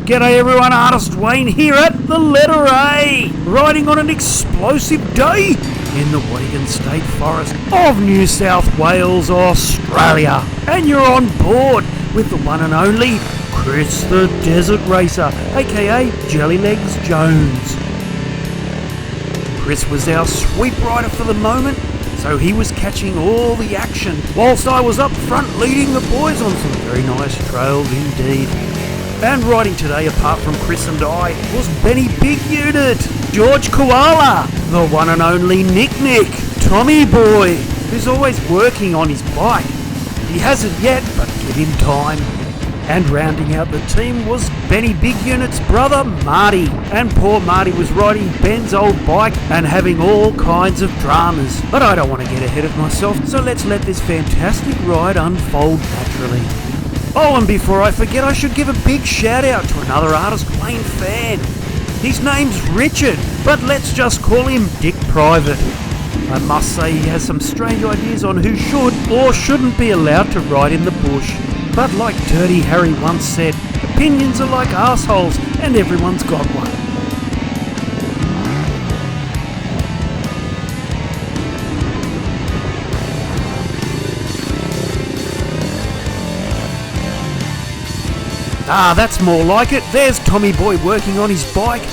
G'day everyone, Artist Wayne here at the letter A, riding on an explosive day in the Watagan State Forest of New South Wales, Australia. And you're on board with the one and only Chris the Desert Racer, aka Jellylegs Jones. Chris was our sweep rider for the moment, so he was catching all the action, whilst I was up front leading the boys on some very nice trails indeed. And riding today, apart from Chris and I, was Benny Big Unit, George Koala, the one and only Nick, Tommy Boy, who's always working on his bike. He hasn't yet, but give him time. And rounding out the team was Benny Big Unit's brother, Marty. And poor Marty was riding Ben's old bike and having all kinds of dramas. But I don't want to get ahead of myself, so let's let this fantastic ride unfold naturally. Oh, and before I forget, I should give a big shout out to another Artist Wayne fan. His name's Richard, but let's just call him Dick Private. I must say he has some strange ideas on who should or shouldn't be allowed to ride in the bush. But like Dirty Harry once said, opinions are like assholes and everyone's got one. Ah, that's more like it. There's Tommy Boy working on his bike.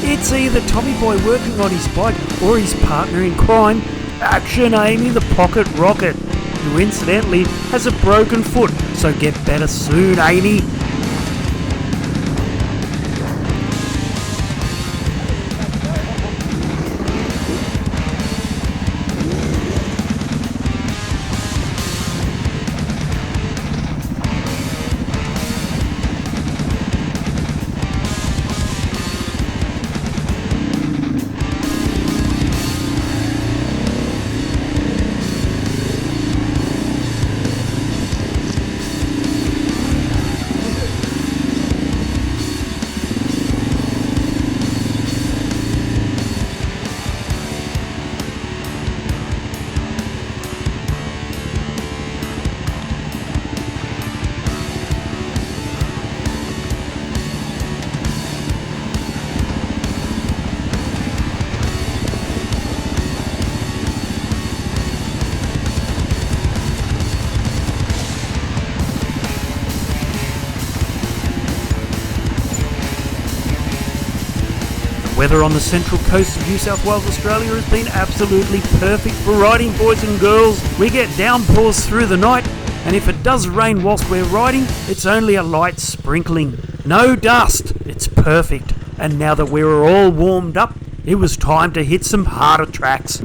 It's either Tommy Boy working on his bike or his partner in crime, Action Amy the Pocket Rocket, who incidentally has a broken foot, so get better soon, Amy. Weather on the central coast of New South Wales, Australia has been absolutely perfect for riding, boys and girls. We get downpours through the night, and if it does rain whilst we're riding, it's only a light sprinkling. No dust, it's perfect. And now that we were all warmed up, it was time to hit some harder tracks.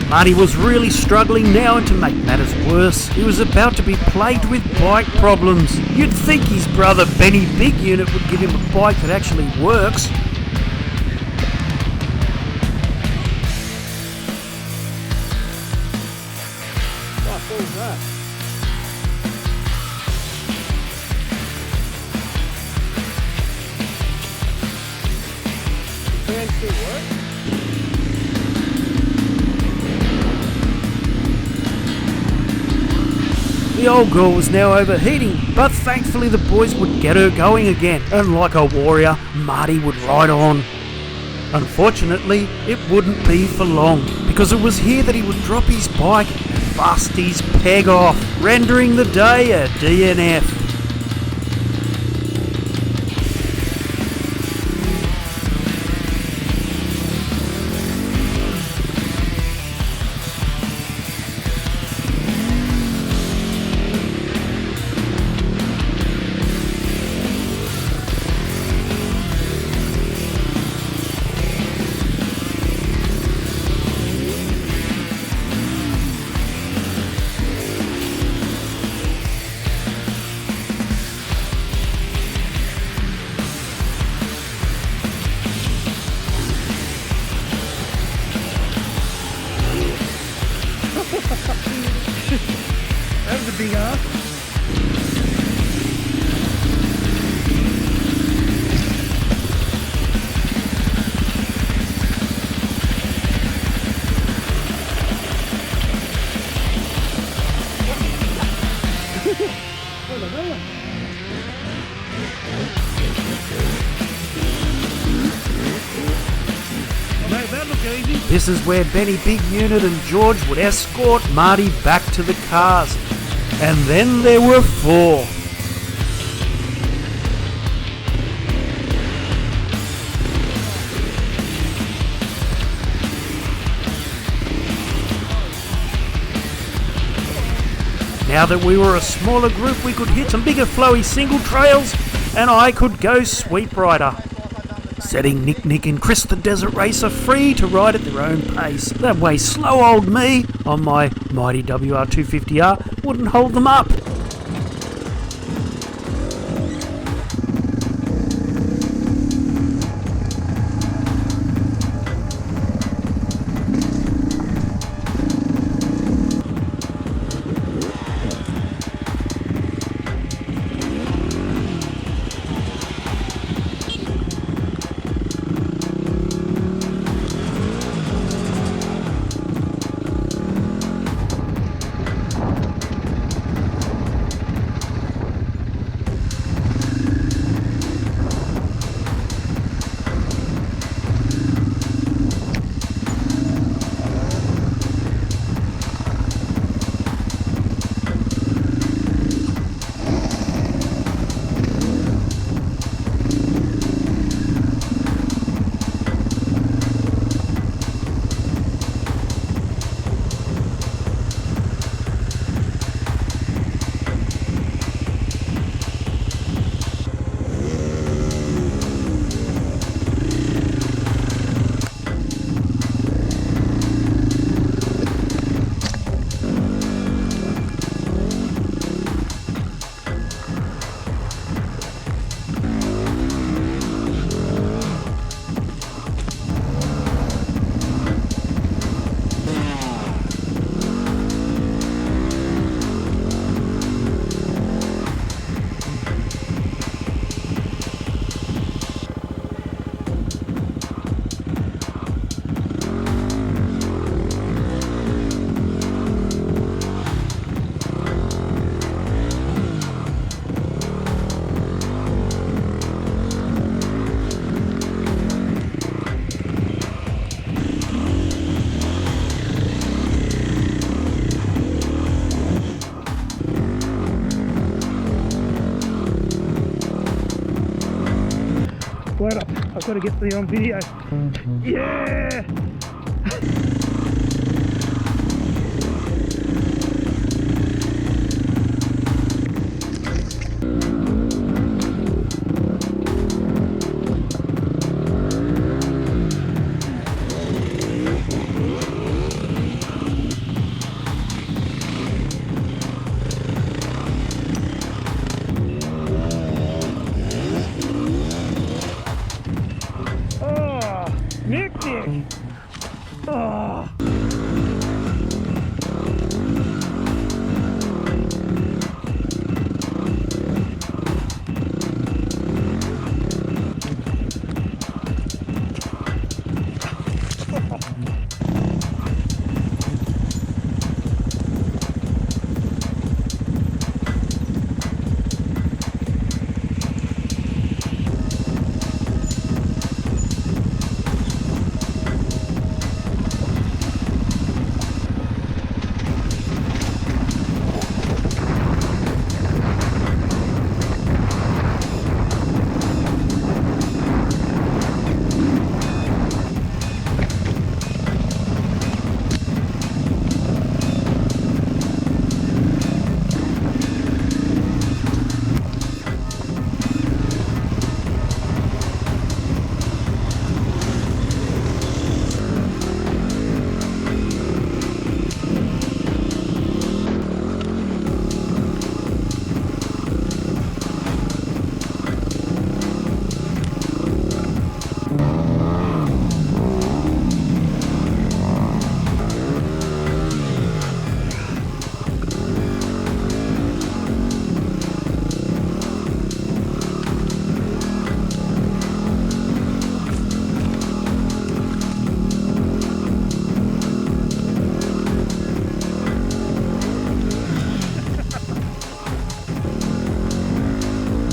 Marty was really struggling now, and to make matters worse, he was about to be plagued with bike problems. You'd think his brother Benny Big Unit would give him a bike that actually works. What was that? Can still work? The old girl was now overheating, but thankfully the boys would get her going again, and like a warrior, Marty would ride on. Unfortunately, it wouldn't be for long, because it was here that he would drop his bike and bust his peg off, rendering the day a DNF. This is where Benny Big Unit and George would escort Marty back to the cars. And then there were 4. Now that we were a smaller group, we could hit some bigger flowy single trails, and I could go sweep rider, setting Nick and Chris the Desert Racer free to ride at their own pace. That way slow old me on my mighty WR250R wouldn't hold them up. Wait up, I've got to get the on video. Yeah! Nick! Oh.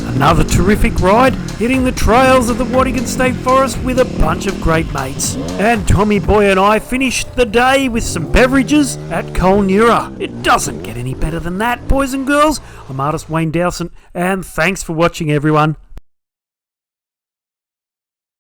Another terrific ride, hitting the trails of the Watagan State Forest with a bunch of great mates. And Tommy Boy and I finished the day with some beverages at Kolnura. It doesn't get any better than that, boys and girls. I'm artist Wayne Dowson, and thanks for watching, everyone.